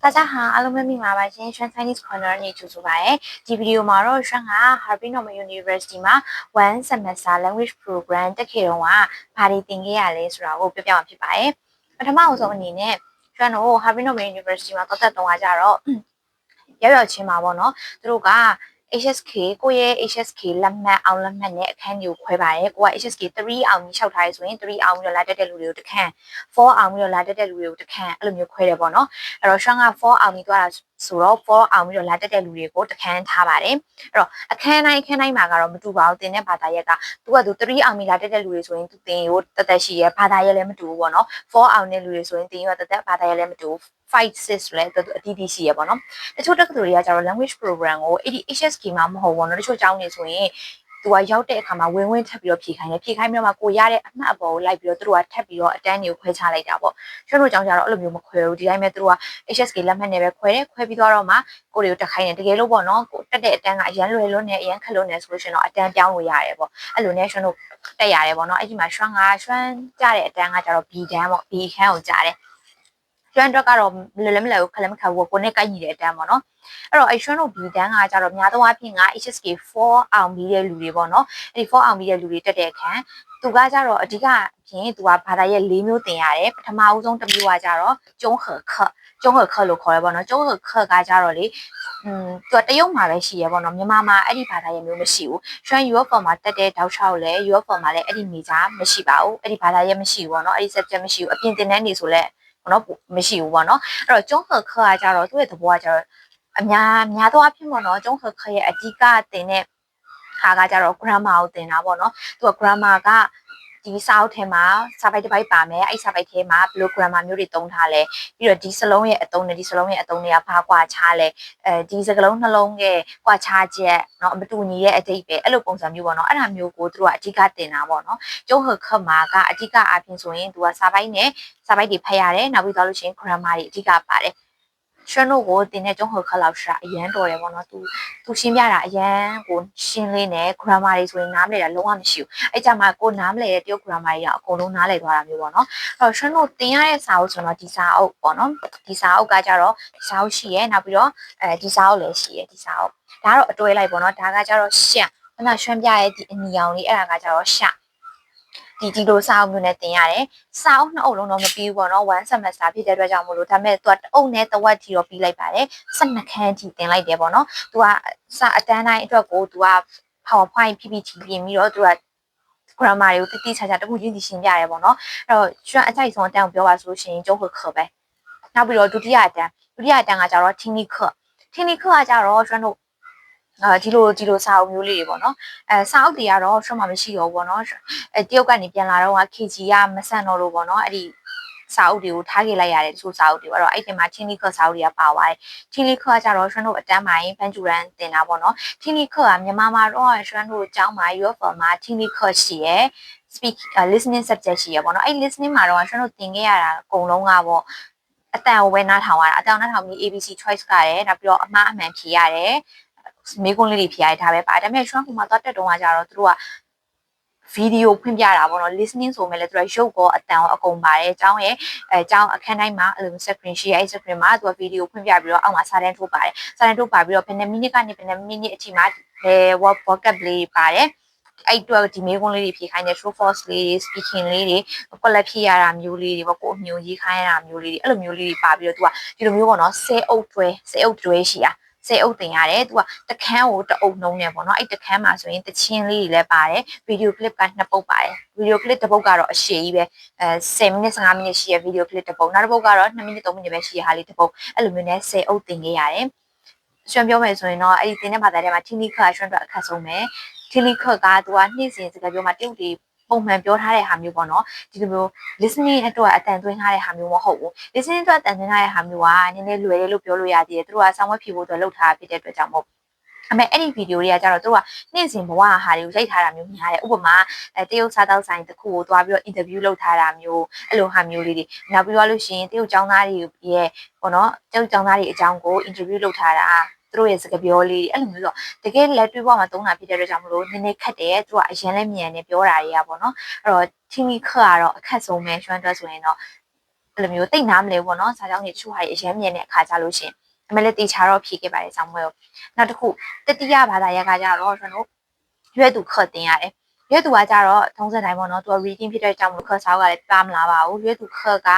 大家好，အားလုံးပဲမင်္ဂလာပါရှင်။ Shan Chinese Corner နဲ့ကြိုဆိုပါရစေ။ဒီဗီဒီယိုမှာတော့ Shan က Harbin Normal University မှာ one semester language program တက်ခဲ့တော့ဘာတွေသင်ခဲ့ရလဲဆိုတာကိုပြောပြမှာဖြစ်ပါတယ်။ပထမဆုံးအနေနဲ့ Shan တို့ Harbin Normal University မှာတက်တုန်းကကြတော့ရောက်ချင်းမှာပေါ့နော်။သူတို့က HSK ကိုယ့်ရဲ့ HSK လက်မှတ်အောင်လက်မှတ်နဲ့အခန်းကြီးကိုခွဲပါတယ်ကိုက HSK 3အောင်ကြီးလျှောက်ထားရဆိုရင်3အောင်ပြီးတော့လာတက်တဲ့လူတွေကိုတစ်ခန်း4အောင်ပြီးတော့လာတက်တဲ့လူတွေကိုတစ်ခန်းအဲ့လိုမျိုးခွဲတယ်ပေါ့နော်အဲ့တော့ Shan က4အောင်ပြီးသွားတာဆိုတော့4အောင်ပြီးတော့လာတက်တဲ့လူတွေကိုတစ်ခန်းထားပါတယ်အဲ့တော့အခန်းတိုင်းမှာကတော့မတူပါဘူးသင်တဲ့ဘာသာရပ်ကသူကသူ3အောင်ပြီးလာတက်တဲ့လူတွေဆိုရင်သူသင်ရိုးတက်တက်ရှိရဘာသာရပ်လည်းမတူဘူးပေါ့နော်4အောင်တဲ့လူတွေဆိုရင်သင်ရိုးတက်တက်ဘာသာရပ်လည်းမတူဘူး5 6လည်းသူအတီးတီးရှိရပေါ့နော်တချို့တက္ကသိုလ်တွေကကျတော့ language program ကိုအဲ့ဒီ HSK မှာမဟုတ်ဘူးเนาะတချို့ကျောင်းတွေဆိုရင်သူကရောက်တဲ့အခါမှာဝင်ထပ်ပြီးတော့ဖြေခိုင်းတယ်ဖြေခိုင်းပြီးတော့မှကိုရတဲ့အမှတ်အပေါ်ကိုလိုက်ပြီးတော့သူတို့ကထပ်ပြီးတော့အတန်းတွေကိုခွဲခြားလိုက်တာပေါ့ကျွန်တော်တို့ကျောင်းကျတော့အဲ့လိုမျိုးမခွဲဘူးဒီတိုင်းပဲသူတို့က HSK လက်မှတ်နဲ့ပဲခွဲတယ်ခွဲပြီးတော့မှကိုတွေကိုတက်ခိုင်းတယ်တကယ်လို့ပေါ့နော်ကိုတက်တဲ့အတန်းကအရန်လွယ်လွန်းနေအရန်ခက်လွန်းနေဆိုလို့ရှိရင်တော့အတန်းပြောင်းလို့ရတယ်ပေါ့အဲ့လိုနဲ့ကျွန်တော်တက်ရတယ်ပေါ့နော်အဲ့ဒီမှာရွှမ်းကြတဲ့အတန်းကကျတော့ B တန်းပေါ့ B ခန်းကိုကြားတယ်ကျွမ်းတော့ကတော့လွယ်လည်းမလွယ်ဘူးခက်လည်းမခက်ဘူးကိုနဲ့ကိုက်ညီတဲ့အတန်းပေါ့နော်အဲ့တော့ရွှမ်းတို့ B တန်းကကြတော့များသောအားဖြင့်က HSK 4အောင်ပြီးတဲ့လူတွေပေါ့နော်အဲ့ဒီ4အောင်ပြီးတဲ့လူတွေတက်တဲ့အခါသူကကြတော့အဓိကဖြင့်သူကဘာသာရဲ့၄မျိုးသင်ရတယ်ပထမဦးဆုံးတစ်မျိုးကကြတော့ကျုံးဟခလို့ခေါ်ရပါတော့ကျုံးဟခကကြတော့လေသူကတရုတ်မှာပဲရှိရပေါ့နော်မြန်မာမှာအဲ့ဒီဘာသာရဲ့မျိုးမရှိဘူးရွှမ်း UFO မှာတက်တဲ့တောက်ချောက်လဲ UFO မှာလည်းအဲ့ဒီနေသားမရှိပါဘူးအဲ့ဒီဘာသာရဲ့မရှိဘူးပေါ့နော်အဲ့ဒီ subject မရှိဘူးအပြင်သင်တန်းနေဆိုလဲနော်မရှိဘူးပေါ့နော်အဲ့တော့ကျုံးခခကကြတော့သူ့ရဲ့သဘောကကြတော့အများသောအဖြစ်ပေါ့နော်ကျုံးခခရဲ့အဓိကတင်တဲ့ဟာကကြတော့ grammar ကိုတင်တာပေါ့နော်သူက grammar ကဒီစာအုပ်ထဲမှာစာပိုက်တစ်ပိုက်ပါမယ်အဲ့စာပိုက်ထဲမှာဘယ်လို grammar မျိုးတွေသုံးထားလဲပြီးတော့ဒီစလုံးရဲ့အသုံးနဲ့ဒီစလုံးရဲ့အသုံးတွေကဘာကွာခြားလဲဒီစကလုံးနှလုံးရဲ့ကွာခြားချက်เนาะမတူညီရဲ့အတိတ်ပဲအဲ့လိုပုံစံမျိုးပေါ့နော်အဲ့ဒါမျိုးကိုသူတို့ကအဓိကတင်တာပေါ့နော်ကျုံးခမှာကအဓိကအပြင်ဆိုရင်သူကစာပိုက်နဲ့စာပိုက်တွေဖတ်ရတယ်နောက်ပြီးသွားလို့ရှိရင် grammar တွေအဓိကပါတယ်ရွှန်းတို့ကိုတင်တဲ့ကျုံးခလောက်ရှာအရန်တော်တယ်ပေါ့နော်သူရှင်းပြတာအရန်ကိုရှင်းလေးနဲ့ grammar တွေဆိုရင်နားမလည်တာလုံးဝမရှိဘူးအဲ့ကြမှာကိုနားမလည်တဲ့တရုတ် grammar တွေကအကုန်လုံးနားလည်သွားတာမျိုးပေါ့နော်အဲ့တော့ရွှန်းတို့တင်ရတဲ့စာအုပ်ဆိုတော့ဒီစာအုပ်ပေါ့နော်ဒီစာအုပ်ကကြတော့ဒီစာအုပ်ရှိရဲနောက်ပြီးတော့ဒီစာအုပ်လည်းရှိရဲဒီစာအုပ်ဒါကတော့အတွဲလိုက်ပေါ့နော်ဒါကကြတော့ရှန့်ခုနရွှန်းပြရဲ့ဒီအနီရောင်လေးအဲ့ဒါကကြတော့ရှဒီလိုစာအုပ်မျိုးနဲ့တင်ရတယ်စာအုပ်နှစ်အုပ်လုံးတော့မပြီးဘူးပေါ့နော်one semester ဖြစ်တဲ့အတွက်ကြောင့်မို့လို့ဒါပေမဲ့သူကတအုပ်နဲ့တဝက်ထီတော့ပြီးလိုက်ပါတယ်12ခန်းထီတင်လိုက်တယ်ပေါ့နော်သူကစာအတန်းတိုင်းအတွက်ကိုသူက PowerPoint PPT ပြင်ပြီးတော့သူက grammar တွေကိုတိတိကျကျတခုချင်းစီရှင်းပြရတယ်ပေါ့နော်အဲ့တော့ကျွမ်းအကြိုက်ဆုံးအတန်းကိုပြောပါဆိုလို့ရှိရင်ကျုပ်ခပဲနောက်ပြီးတော့ဒုတိယအတန်းကကြတော့ technique ကကြတော့ကျွမ်းတို့ဒီလိုစာအုပ်မျိုးလေးတွေပေါ့နော်စာအုပ်တွေကတော့ရှော့မှာမရှိတော့ဘူးပေါ့နော်တရုတ်ကနေပြန်လာတော့က KG ကမဆန်တော့လို့ပေါ့နော်အဲ့ဒီစာအုပ်တွေကိုထားခဲ့လိုက်ရတယ်တချို့စာအုပ်တွေအဲ့တော့အဲ့ဒီမှာ technique စာအုပ်တွေကပါသွားတယ် technique ကကြတော့ရှွန်းတို့အတန်းပိုင်းဖန်ကျူရန်တင်တာပေါ့နော် technique ကမြန်မာမှာတော့ရှွန်းတို့ကျောင်းမှာ UFO မှာ technique ရှိရယ် speak listening subject ရှိရပေါ့နော်အဲ့ listening မှာတော့ရှွန်းတို့သင်ခဲ့ရတာအကုန်လုံးကပေါ့အတန်ကိုပဲနားထောင်ရတာအတန်နားထောင်ပြီး ABC choice ကရတယ်နောက်ပြီးတော့အမှားအမှန်ဖြေရတယ်မေးခွန်းလေးတွေဖြေရတာပဲပါတယ်ဒါပေမဲ့ Shuang မှာသွားတက်တုန်းကကြတော့သူတို့ကဗီဒီယိုဖွင့်ပြတာပေါ့နော် listening ဆိုမဲ့လည်းသူကရုပ်ကောအတန်ကောအကုန်ပါတယ်အကြောင်းရဲ့အကြောင်းအခန်းတိုင်းမှာအဲ့လို screen ရှိရဲအဲ့ screen မှာသူကဗီဒီယိုဖွင့်ပြပြီးတော့အောက်မှာစာတန်းထိုးပါတယ်စာတန်းထိုးပါပြီးတော့ဘယ်နှမိနစ်ကနေဘယ်နှမိနစ်အထိမှာvocab လေးပါတယ်အဲ့တော့ဒီမေးခွန်းလေးတွေဖြေခိုင်းတယ် true false လေးတွေ speaking လေးတွေကိုလည်းဖြေရတာမျိုးလေးတွေပေါ့ကိုအမျိုးရေးခိုင်းရတာမျိုးလေးတွေအဲ့လိုမျိုးလေးတွေပါပြီးတော့သူကဒီလိုမျိုးပေါ့နော်10အုပ်တွဲရှိတာ10အုပ်တင်ရတယ်သူကတခန်းကိုတအုပ်နှုံးနေပေါ့နော်အဲ့တခန်းမှာဆိုရင်တချင်းလေးတွေလည်းပါတယ်ဗီဒီယိုကလစ်က2ပုတ်ပါတယ်ဗီဒီယိုကလစ်တစ်ပုတ်ကတော့အရှည်ကြီးပဲ10မိနစ်15မိနစ်ရှိရဗီဒီယိုကလစ်တစ်ပုတ်နောက်တစ်ပုတ်ကတော့2မိနစ်3မိနစ်ပဲရှိရဟာလေးတစ်ပုတ်အဲ့လိုမျိုးနဲ့10အုပ်တင်ခဲ့ရတယ်ရွှန်ပြောမယ်ဆိုရင်တော့အဲ့ဒီတင်တဲ့ဘာသာထဲမှာ technique ကရွှန်အတွက်အခက်ဆုံးပဲ technique ကသူကနေ့စဉ်စကားပြောမှာတရုတ်တွေပုံမှန်ပြောထားတဲ့ဟာမျိုးပေါ့နော်ဒီလိုမျိုး listening အတွက်အတန်သွင်းထားတဲ့ဟာမျိုးမဟုတ်ဘူး listening အတွက်အတန်သွင်းထားတဲ့ဟာမျိုးကနည်းနည်းလွယ်တယ်လို့ပြောလို့ရသေးတယ်သူတို့ကဆောင်းဝဲဖြေဖို့အတွက်လုပ်ထားဖြစ်တဲ့အတွက်ကြောင့်မို့အမေအဲ့ဒီဗီဒီယိုတွေကကြတော့သူကနေ့စဉ်ဘဝဟာတွေကိုရိုက်ထားတာမျိုးများတယ်ဥပမာတရုတ်စားတောက်ဆိုင်တစ်ခုကိုသွားပြီးတော့ interview လုပ်ထားတာမျိုးအဲ့လိုဟာမျိုးလေးတွေနောက်ပြီးတော့လို့ရှိရင်တရုတ်ကျောင်းသားတွေရဲ့ပေါ့နော်တရုတ်ကျောင်းသားတွေအကြောင်းကို interview လုပ်ထားတာသူတို့ရဲ့စကားပြောလေးအဲ့လိုမျိုးဆိုတကယ်လက်တွေ့ဘဝမှာသုံးတာဖြစ်တဲ့အတွက်ကြောင့်မလို့နည်းနည်းခက်တယ်သူကအရင်လည်းမြန်နေပြောတာတွေကပေါ့နော်အဲ့တော့ technique ကတော့အခက်ဆုံးပဲရွှမ်းတွက်ဆိုရင်တော့ အဲ့လိုမျိုးတိတ်နားမလဲပေါ့နော်စာကြောင်းတွေတချို့ဟာအရင်မြင်တဲ့အခါကြလို့ရှင်အမေလည်းတေချာတော့ဖြေခဲ့ပါတယ်ဆောင်းမွေးကိုနောက်တစ်ခုတတိယဘာသာရပ်ကကြတော့ကျွန်တော်ရွက်သူခတ်တင်ရတယ်ရွက်သူကကြတော့ထုံးစံတိုင်းပေါ့နော်သူက reading ဖြစ်တဲ့ကြောင့်မလို့ခတ်စားကလည်းပါမလာပါဘူးရွက်သူခတ်က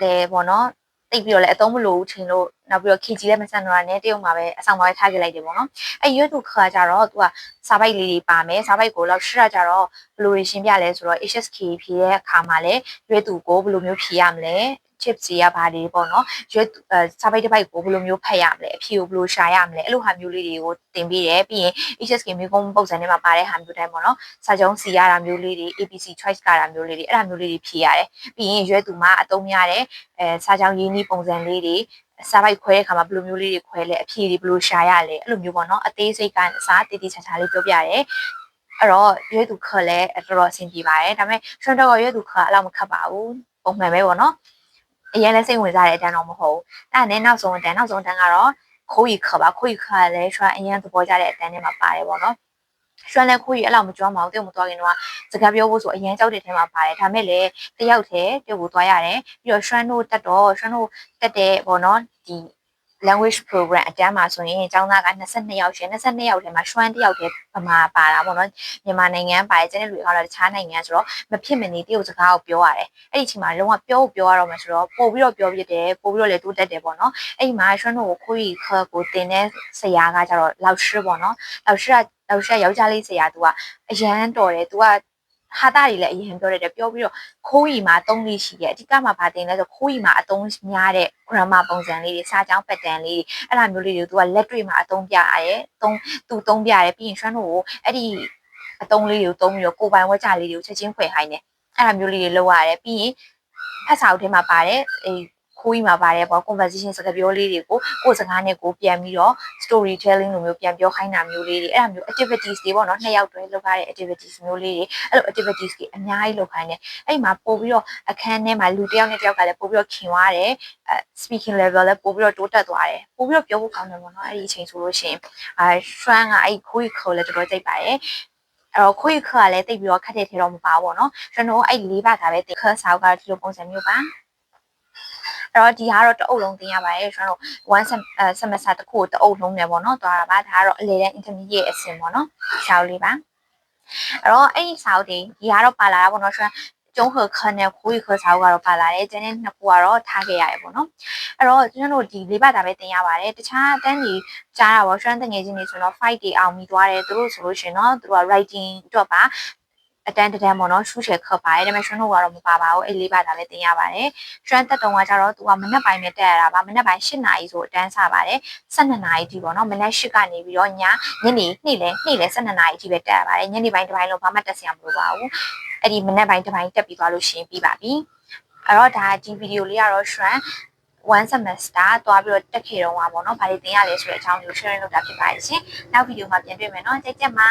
လည်းပေါ့နော်တိတ်ပြီးတော့လည်းအသုံးမလို့ထင်လို့နောက်ပြီးတော့ KG လည်းမဆန်တော့နဲ့တရုတ်မှာပဲအဆောင်မှာပဲထားခဲ့လိုက်တယ်ပေါ့နော်အဲ့ရွက်သူခတ်ကြတော့သူကစာပိုက်လေးတွေပါမယ်စာပိုက်ကိုလောက်ရှရကြတော့ဘယ်လိုရှင်းပြလဲဆိုတော့ HSK ဖြည့်တဲ့အခါမှာလည်းရွက်သူကိုဘယ်လိုမျိုးဖြည့်ရမလဲ chips တွေကဘာတွေပေါ့နော်ရွက်စာပိုက်တစ်ပိုက်ကိုဘယ်လိုမျိုးဖတ်ရမလဲအဖြေကိုဘယ်လိုရှာရမလဲအဲ့လိုဟာမျိုးလေးတွေကိုတင်ပေးတယ်ပြီးရင် HSK မျိုးကုန်းပုံစံနဲ့မှာပါတဲ့ဟာမျိုးတိုင်းပေါ့နော်စာကြောင်းစီရတာမျိုးလေးတွေ ABC choice ကတာမျိုးလေးတွေအဲ့ဒါမျိုးလေးတွေဖြည့်ရတယ်ပြီးရင်ရွက်သူမှာအသုံးများတဲ့စာကြောင်းရင်းနှီးပုံစံလေးတွေစာပိုက်ခွဲတဲ့ခါမှာဘယ်လိုမျိုးလေးတွေခွဲလဲအဖြေတွေဘယ်လိုရှာရလဲအဲ့လိုမျိုးပေါ့နော်အသေးစိတ်ကအစားတည်တည်ချာချာလေးပြောပြရတယ်အဲ့တော့ရွက်သူခက်လဲတော်တော်အဆင်ပြေပါတယ်ဒါပေမဲ့ရွှန်တော့ရွက်သူခက်အဲ့လောက်မခက်ပါဘူးပုံမှန်ပဲပေါ့နော်အရင်လည်းစိတ်ဝင်စားတဲ့အတန်းတော့မဟုတ်ဘူးအဲ့ဒါနဲ့နောက်ဆုံးအတန်းကတော့ခိုးရီခါပါခိုးရီခါလည်းရွှန်အရင်သဘောကျတဲ့အတန်းထဲမှာပါတယ်ပေါ့နော်ရွှန်လည်းခိုးရီအဲ့လောက်မကြွားမအောင်တယောက်မသွားခင်တော့စကားပြောဖို့ဆိုအရင်ကြောက်တဲ့ထဲမှာပါတယ်ဒါမဲ့လည်းတယောက်တည်းတယောက်ကိုသွားရတယ်ပြီးတော့ရွှန်တို့တက်တဲ့ပေါ့နော်ဒီ language program အတန်းမှာဆိုရင်ကျောင်းသားက22ယောက်ရှင်22ယောက်ထဲမှာရွှန်တယောက်တည်းပမာပါတာပေါ့နော်မြန်မာနိုင်ငံပါတယ်ကျန်တဲ့လူတွေကလည်းတခြားနိုင်ငံဆိုတော့မဖြစ်မနေတရုတ်စကားကိုပြောရတယ်အဲ့ဒီချိန်မှာလုံးဝပြောရတော့မှဆိုတော့ပို့ပြီးတော့ပြောပြတယ်ပို့ပြီးတော့လည်းတိုးတက်တယ်ပေါ့နော်အဲ့ဒီမှာရွှန်တို့ကိုခိုးရီခါကိုတင်တဲ့ဆရာကကြတော့လောက်ရှိပေါ့နော်လောက်ရှိယောက်ျားလေးဆရာသူကအရန်တော်တယ်သူကဟာတာတွေလည်းအရင်ပြောရတယ်ပြောပြီးတော့ခိုးရီမှာအသုံးလေးရှိတယ်အဓိကမှာဗာတင်လဲဆိုခိုးရီမှာအသုံးများတဲ့ grammar ပုံစံလေးတွေစာကြောင်း pattern လေးတွေအဲ့လိုမျိုးလေးတွေသူကလက်တွေ့မှာအသုံးပြရတယ်သူသုံးပြရတယ်ပြီးရင်ရွှန်းတို့ကိုအဲ့ဒီအသုံးလေးတွေကိုသုံးပြီးတော့ကိုပိုင်ဝက်ကြလေးတွေကိုချက်ချင်းဖွယ်ခိုင်းတယ်အဲ့လိုမျိုးလေးတွေလုပ်ရတယ်ပြီးရင်ဖတ်စာအုပ်ထဲမှာပါတယ်ခိုးကြီးမှာပါတယ်ပေါ့ conversation စကားပြောလေးတွေကိုကိုယ်စကားနဲ့ကိုပြန်ပြီးတော့ story telling လိုမျိုးပြန်ပြောခိုင်းတာမျိုးလေးတွေအဲ့ဒါမျိုး activities တွေပေါ့နော်နှစ်ယောက်တွဲလုပ်ရတဲ့ activities မျိုးလေးတွေအဲ့လို activities တွေအများကြီးလုပ်ခိုင်းတယ်အဲ့မှာပို့ပြီးတော့အခန်းထဲမှာလူတစ်ယောက်နဲ့တစ်ယောက်ကလည်းပို့ပြီးတော့ခင်သွားတယ်speaking level လည်းပို့ပြီးတော့တိုးတက်သွားတယ်ပို့ပြီးတော့ပြောဖို့ကောင်းတယ်ပေါ့နော်အဲ့ဒီအချိန်ဆိုလို့ရှိရင်ရွှမ်းကအဲ့ခိုးကြီးခေါ်လည်းတော်တော်ကြိုက်ပါတယ်အဲ့တော့ခွေခါလည်းတိတ်ပြီးတော့ခက်တဲ့ထဲတော့မပါဘူးပေါ့နော်ကျွန်တော်အဲ့၄ဘတ်ကပဲတိတ်ခါဆောက်ကဒီလိုပုံစံမျိုးပါအဲ့တော့ဒီကတော့တအုပ်လုံးတင်ရပါတယ်ကျွန်တော်1 semester တစ်ခုတအုပ်လုံးနဲ့ပေါ့နော်သွားတာပါဒါကတော့အလေတန်း intermediate အဆင့်ပေါ့နော်ရှားလေးပါအဲ့တော့အဲ့ဒီစာအုပ်တွေဒီကတော့ပါလာတာပေါ့နော်ကျွန်တော်ကျုံးခခနဲ့ခိုးခစာအုပ်ကတော့ပါလာတယ်ကျန်တဲ့နှစ်ခုကတော့ထားခဲ့ရတယ်ပေါ့နော်အဲ့တော့ကျွန်တော်တို့ဒီ၄ဘတ်တာပဲတင်ရပါတယ်တခြားအတန်းကြီးကြားတာပေါ့ကျွန်တော်တငယ်ချင်းတွေဆိုတော့5 day အောင်ပြီးသွားတယ်သူတို့ဆိုလို့ရှင်နော်သူတို့က writing အတွက်ပါအတန်းတန်းပေါ့နော်ရှုချယ်ခတ်ပါတယ်ဒါပေမဲ့ရှင်တို့ကတော့မပါပါဘူးအဲ့လေးပါတာပဲတင်ရပါတယ်ရှင်တက်တုံကကြတော့သူကမနက်ပိုင်းနဲ့တက်ရတာပါမနက်ပိုင်း8နာရီဆိုအတန်းစပါတယ်12နာရီထိပေါ့နော်မနက်8ကနေပြီးတော့ညနေနေ့လဲ12နာရီထိပဲတက်ရပါတယ်ညနေပိုင်းတစ်ပိုင်းလုံးဘာမှတက်စရာမလိုပါဘူးအဲ့ဒီမနက်ပိုင်းတစ်ပိုင်းတက်ပြီးသွားလို့ရှင်ပြီးပါပြီအဲ့တော့ဒါဒီဗီဒီယိုလေးကတော့ရှင်1 semester သွားပြီးတော့တက်ခဲ့တော့မှာပေါ့နော်။ဘာတွေသင်ရလဲဆိုတဲ့အကြောင်းကို share လုပ်တာဖြစ်ပါတယ်ရှင်။နောက်ဗီဒီယိုမှာပြန်တွေ့မယ်နော်။ကြိုက်ကြပါ